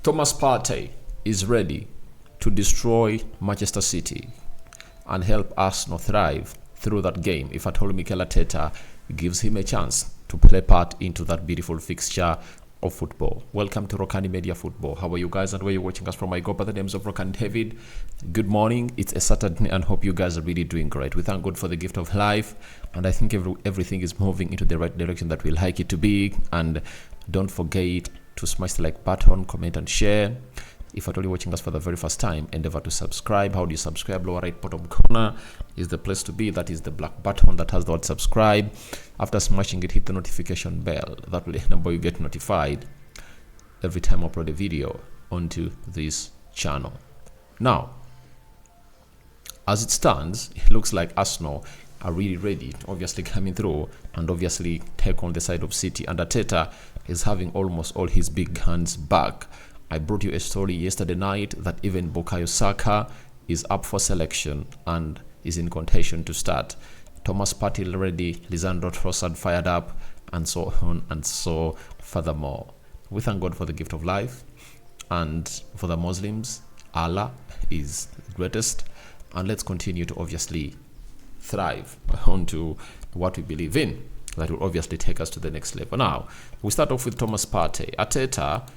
Thomas Partey is ready to destroy Manchester City and help Arsenal thrive through that game if at all Mikel Arteta gives him a chance to play part into that beautiful fixture of football. Welcome to Rokani Media Football. How are you guys and where you're watching us from? I go by the names of Rokani David. Good morning. It's a Saturday and hope you guys are really doing great. We thank God for the gift of life, and I think everything is moving into the right direction that we like it to be. And don't forget to smash the like button, comment and share. If at all you're watching us for the very first time, endeavor to subscribe. How do you subscribe? Lower right bottom corner is the place to be. That is the black button that has the word subscribe. After smashing it, hit the notification bell. That will enable you get notified every time I upload a video onto this channel. Now, as it stands, it looks like Arsenal are really ready, obviously coming through and obviously take on the side of City. And Arteta is having almost all his big guns back. I brought you a story yesterday night that even Bukayo Saka is up for selection and is in contention to start. Thomas Partey ready, Leandro Trossard fired up, and so on and so furthermore. We thank God for the gift of life, and for the Muslims, Allah is the greatest, and let's continue to obviously thrive onto what we believe in. That will obviously take us to the next level. Now, we start off with Thomas Partey. Arteta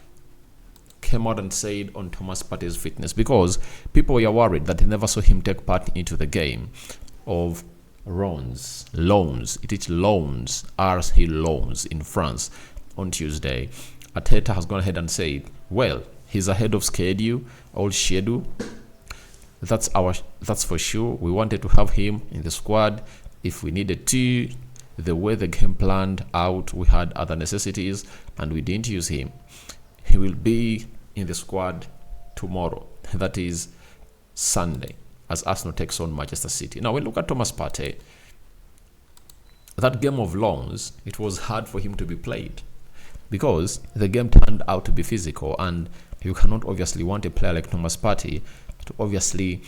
came out and said on Thomas Partey's fitness, because people were worried that they never saw him take part into the game of loans. It is loans, RC loans in France on Tuesday. Arteta has gone ahead and said, well, he's ahead of schedule, old schedule. That's for sure. We wanted to have him in the squad if we needed to. The way the game planned out, we had other necessities and we didn't use him. He will be in the squad tomorrow, that is Sunday, as Arsenal takes on Manchester City. Now, when we look at Thomas Partey, that game of loans, it was hard for him to be played because the game turned out to be physical, and you cannot obviously want a player like Thomas Partey to obviously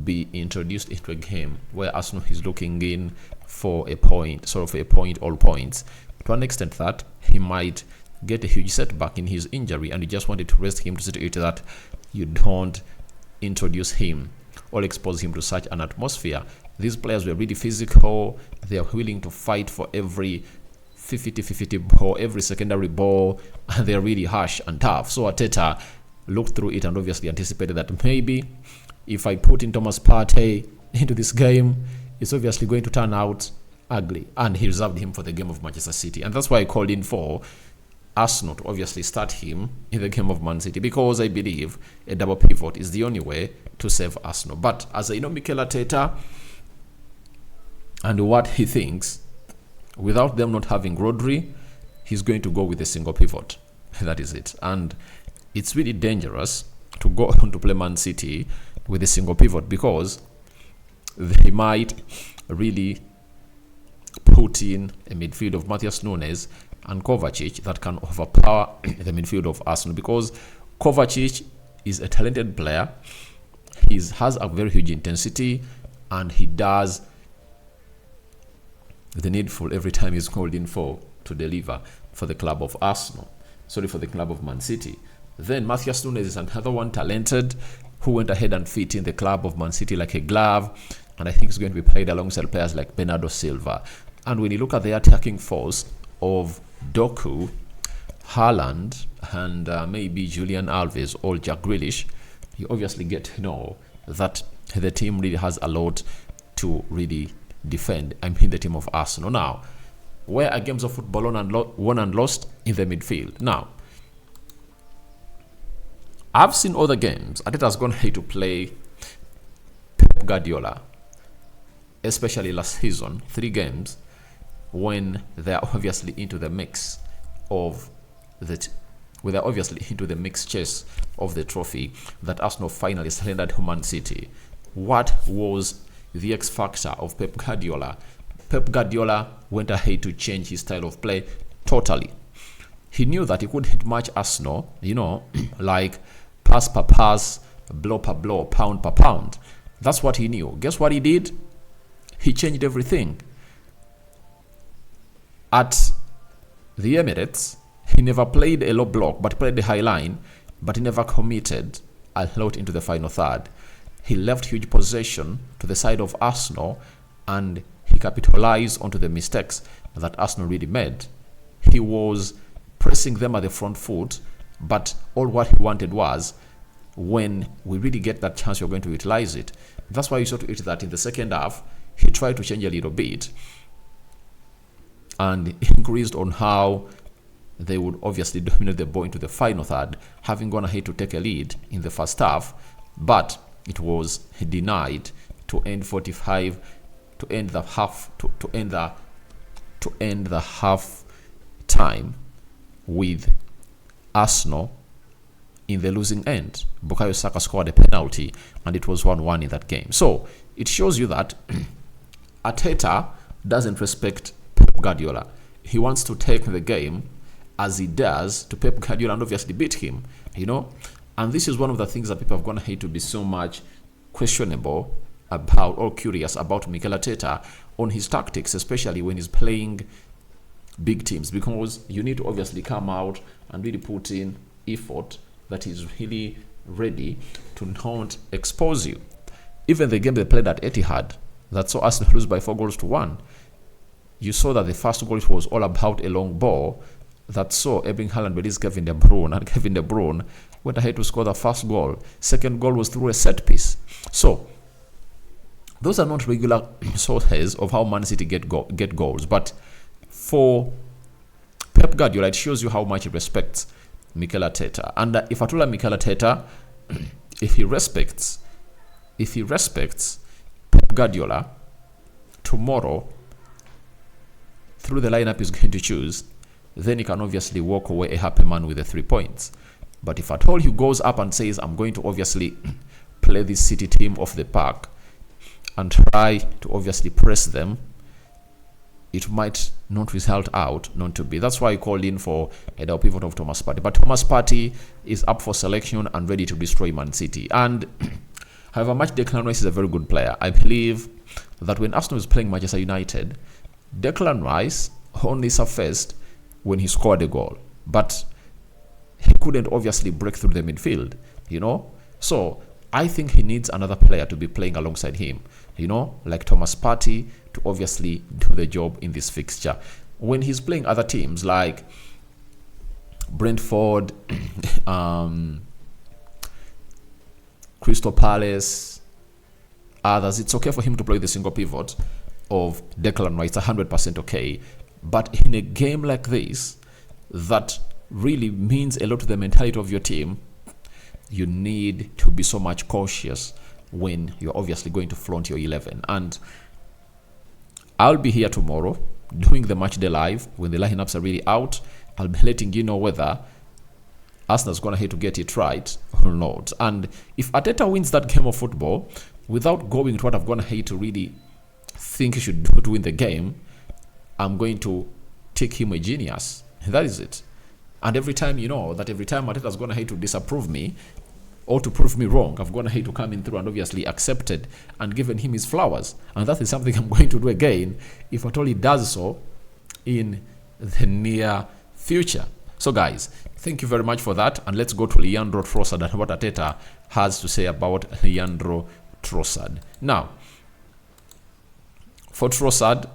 be introduced into a game where Arsenal is looking in for a point, all points, to an extent that he might get a huge setback in his injury, and you just wanted to rest him to see to it that you don't introduce him or expose him to such an atmosphere. These players were really physical. They are willing to fight for every 50-50 ball, every secondary ball, and they're really harsh and tough. So Arteta looked through it and obviously anticipated that maybe if I put in Thomas Partey into this game, it's obviously going to turn out ugly, and he reserved him for the game of Manchester City. And that's why I called in for Arsenal to obviously start him in the game of Man City, because I believe a double pivot is the only way to save Arsenal. But as I know Mikel Arteta and what he thinks, without them not having Rodri, he's going to go with a single pivot. That is it. And it's really dangerous to go on to play Man City with a single pivot, because they might really put in a midfield of Matheus Nunes and Kovacic that can overpower the midfield of Arsenal, because Kovacic is a talented player. He has a very huge intensity, and he does the needful every time he's called in for to deliver for the club of Arsenal. Sorry, for the club of Man City. Then Matheus Nunes is another one talented who went ahead and fit in the club of Man City like a glove, and I think he's going to be played alongside players like Bernardo Silva. And when you look at the attacking force of Doku, Haaland, and maybe Julian Alves or Jack Grealish, you obviously get to know that the team really has a lot to really defend. I mean the team of Arsenal. Now, where are games of football won and lost? In the midfield. Now, I've seen other games. Arteta has gone ahead to play Pep Guardiola, especially last season, 3 games, when they're obviously into the mix of the mixed chase of the trophy that Arsenal finally surrendered to Man City. What was the X factor of Pep Guardiola? Pep Guardiola went ahead to change his style of play totally. He knew that he couldn't match Arsenal, like pass per pass, blow per blow, pound per pound. That's what he knew. Guess what he did? He changed everything. At the Emirates, he never played a low block but played the high line, but he never committed a lot into the final third. He left huge possession to the side of Arsenal, and he capitalized onto the mistakes that Arsenal really made. He was pressing them at the front foot, but all what he wanted was, when we really get that chance, you're going to utilize it. That's why you saw to it that in the second half, he tried to change a little bit and increased on how they would obviously dominate the ball into the final third, having gone ahead to take a lead in the first half, but it was denied to end 45, to end the half, to end the half time with Arsenal in the losing end. Bukayo Saka scored a penalty, and it was 1-1 in that game. So it shows you that Arteta doesn't respect Pep Guardiola. He wants to take the game as he does to Pep Guardiola and obviously beat him, And this is one of the things that people have gone ahead to be so much questionable about or curious about Mikel Arteta on his tactics, especially when he's playing big teams, because you need to obviously come out and really put in effort that is really ready to not expose you. Even the game they played at Etihad, that saw Arsenal lose by 4-1, you saw that the first goal was all about a long ball that saw Erling Haaland release Kevin De Bruyne, and Kevin De Bruyne went ahead to score the first goal. Second goal was through a set piece. So those are not regular sources of how Man City get goals, but for Pep Guardiola, it shows you how much he respects Mikel Arteta. And if I told him Mikel Arteta, if he respects Pep Guardiola, tomorrow, through the lineup he's going to choose, then he can obviously walk away a happy man with the 3 points. But if at all he goes up and says, I'm going to obviously play this City team off the park and try to obviously press them, it might not result out not to be. That's why I called in for a pivot of Thomas Partey. But Thomas Partey is up for selection and ready to destroy Man City. And however much Declan Rice is a very good player, I believe that when Arsenal was playing Manchester United, Declan Rice only surfaced when he scored a goal. But he couldn't obviously break through the midfield, So I think he needs another player to be playing alongside him, like Thomas Partey, to obviously do the job in this fixture. When he's playing other teams like Brentford, Crystal Palace, others, it's okay for him to play the single pivot of Declan Rice, 100% okay. But in a game like this, that really means a lot to the mentality of your team, you need to be so much cautious when you're obviously going to flaunt your 11. And I'll be here tomorrow doing the match day live when the lineups are really out. I'll be letting you know whether Arsenal's going to have to get it right or not. And if Arteta wins that game of football without going to what I've gone ahead to really think he should do to win the game, I'm going to take him a genius. That is it. And every time Arteta's gone ahead to disapprove me or to prove me wrong, I've gone ahead to come in through and obviously accepted and given him his flowers. And that is something I'm going to do again if at all he does so in the near future. So guys, thank you very much for that. And let's go to Leandro Trossard and what Arteta has to say about Leandro Trossard. Now, for Trossard,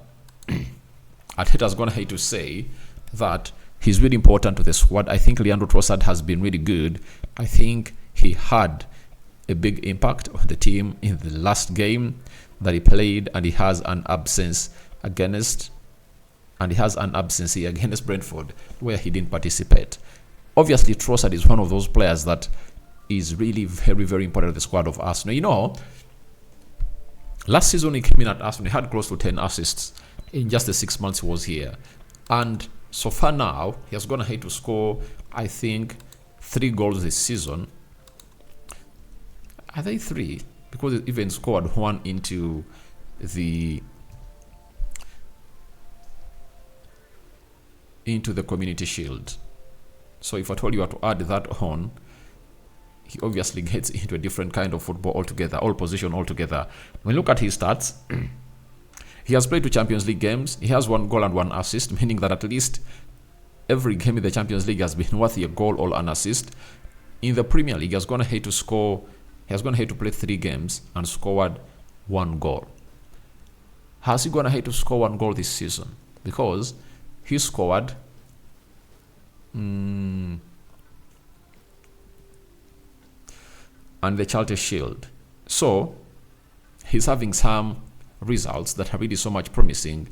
Arteta's gone ahead to say that he's really important to the squad. I think Leandro Trossard has been really good. I think he had a big impact on the team in the last game that he played, and he has an absence against Brentford where he didn't participate. Obviously, Trossard is one of those players that is really very, very important to the squad of Arsenal. Last season he came in at Arsenal, he had close to 10 assists in just the 6 months he was here. And so far now, he has gone ahead to score, I think, 3 goals this season. Are they 3? Because he even scored 1 into the Community Shield. So if I told you to add that on, he obviously gets into a different kind of football altogether, all position altogether. When you look at his stats, he has played 2 Champions League games. He has 1 goal and 1 assist, meaning that at least every game in the Champions League has been worth a goal or an assist. in the Premier League, he has gone ahead to play 3 games and scored 1 goal. Has he gone ahead to score 1 goal this season? Because he scored and the Charity Shield. So he's having some results that are really so much promising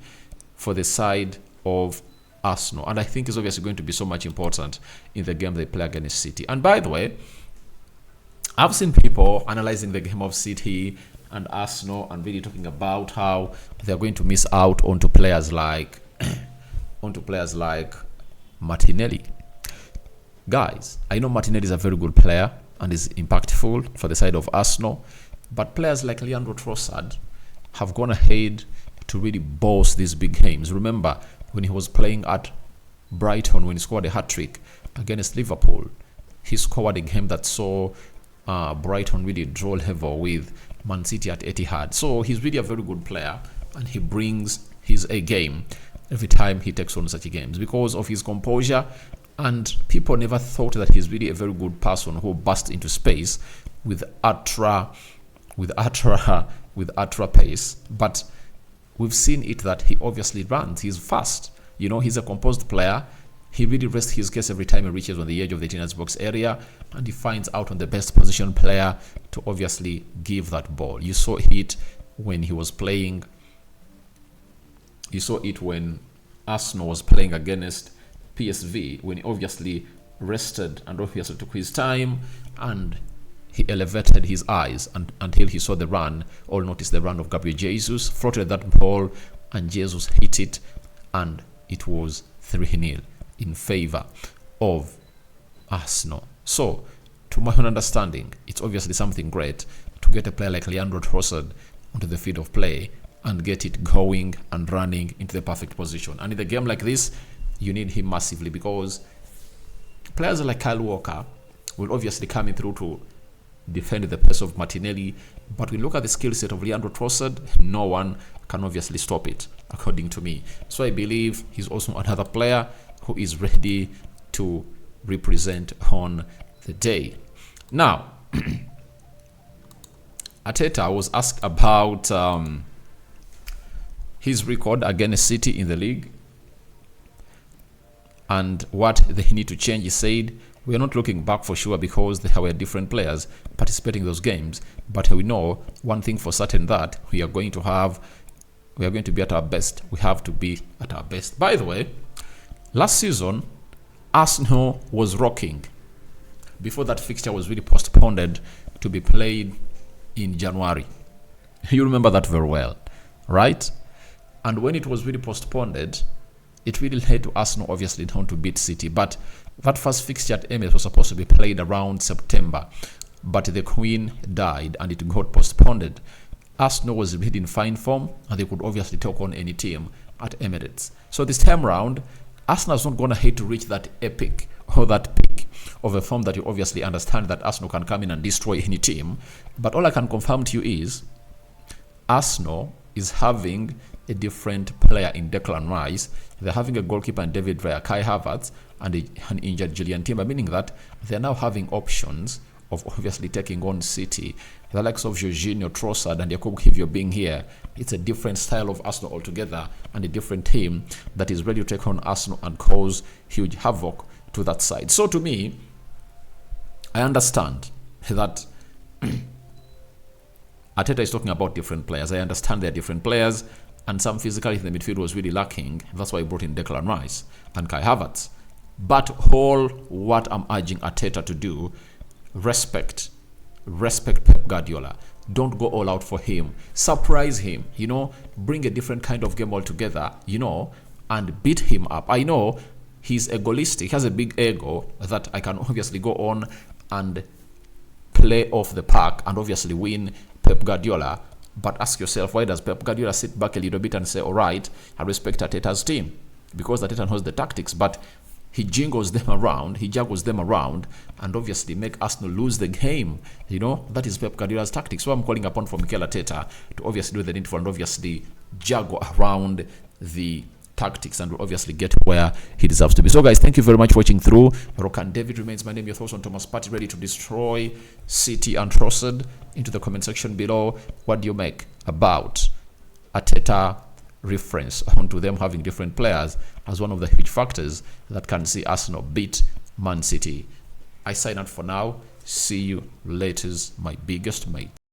for the side of Arsenal, and I think it's obviously going to be so much important in the game they play against City. And by the way, I've seen people analyzing the game of City and Arsenal and really talking about how they're going to miss out onto players like Martinelli. Guys, I know Martinelli is a very good player and is impactful for the side of Arsenal, but players like Leandro Trossard have gone ahead to really boast these big games. Remember when he was playing at Brighton, when he scored a hat-trick against Liverpool, he scored a game that saw Brighton really draw level with Man City at Etihad. So he's really a very good player, and he brings his A game every time he takes on such games because of his composure. And people never thought that he's really a very good person who bursts into space with ultra pace. But we've seen it that he obviously runs. He's fast. You know, he's a composed player. He really rests his case every time he reaches on the edge of the team's box area, and he finds out on the best position player to obviously give that ball. You saw it when he was playing. You saw it when Arsenal was playing against PSV, when he obviously rested and obviously took his time and he elevated his eyes until he saw the run, or noticed the run of Gabriel Jesus, floated that ball, and Jesus hit it, and it was 3-0 in favor of Arsenal. So, to my own understanding, it's obviously something great to get a player like Leandro Trossard onto the field of play and get it going and running into the perfect position. And in a game like this, you need him massively because players like Kyle Walker will obviously come in through to defend the pace of Martinelli, but we look at the skill set of Leandro Trossard, no one can obviously stop it, according to me. So I believe he's also another player who is ready to represent on the day. Now, Arteta was asked about his record against City in the league and what they need to change. He said, we are not looking back for sure because there were different players participating in those games, but we know one thing for certain, that we are going to be at our best. We have to be at our best. By the way, last season, Arsenal was rocking before that fixture was really postponed to be played in January. You remember that very well, right? And when it was really postponed, it really led to Arsenal obviously down to beat City. But that first fixture at Emirates was supposed to be played around September, but the Queen died and it got postponed. Arsenal was really in fine form and they could obviously take on any team at Emirates. So this time round, Arsenal has not gone ahead to reach that epic or that peak of a form that you obviously understand that Arsenal can come in and destroy any team. But all I can confirm to you is Arsenal is having a different player in Declan Rice. They're having a goalkeeper in David Raya, Kai Havertz, and an injured Julian Timber, meaning that they're now having options of obviously taking on City. The likes of Jorginho, Trossard, and Jakub Kiwior being here, it's a different style of Arsenal altogether and a different team that is ready to take on Arsenal and cause huge havoc to that side. So to me, I understand that Arteta is talking about different players. I understand they're different players, and some physicality in the midfield was really lacking. That's why he brought in Declan Rice and Kai Havertz. But all what I'm urging Arteta to do, respect Pep Guardiola. Don't go all out for him. Surprise him, bring a different kind of game altogether, and beat him up. I know he's egoistic. He has a big ego that I can obviously go on and play off the park and obviously win Pep Guardiola. But ask yourself, why does Pep Guardiola sit back a little bit and say, all right, I respect Arteta's team? Because Arteta knows the tactics, but he juggles them around, and obviously make Arsenal lose the game. That is Pep Guardiola's tactics. So I'm calling upon for Mikel Arteta to obviously do the needful and obviously juggle around the tactics and will obviously get where he deserves to be. So guys, thank you very much for watching through. Rokani David remains my name. Your thoughts on Thomas Partey ready to destroy City and Trossard? Into the comment section below. What do you make about Arteta reference onto them having different players as one of the huge factors that can see Arsenal beat Man City? I sign out for now. See you later, my biggest mates.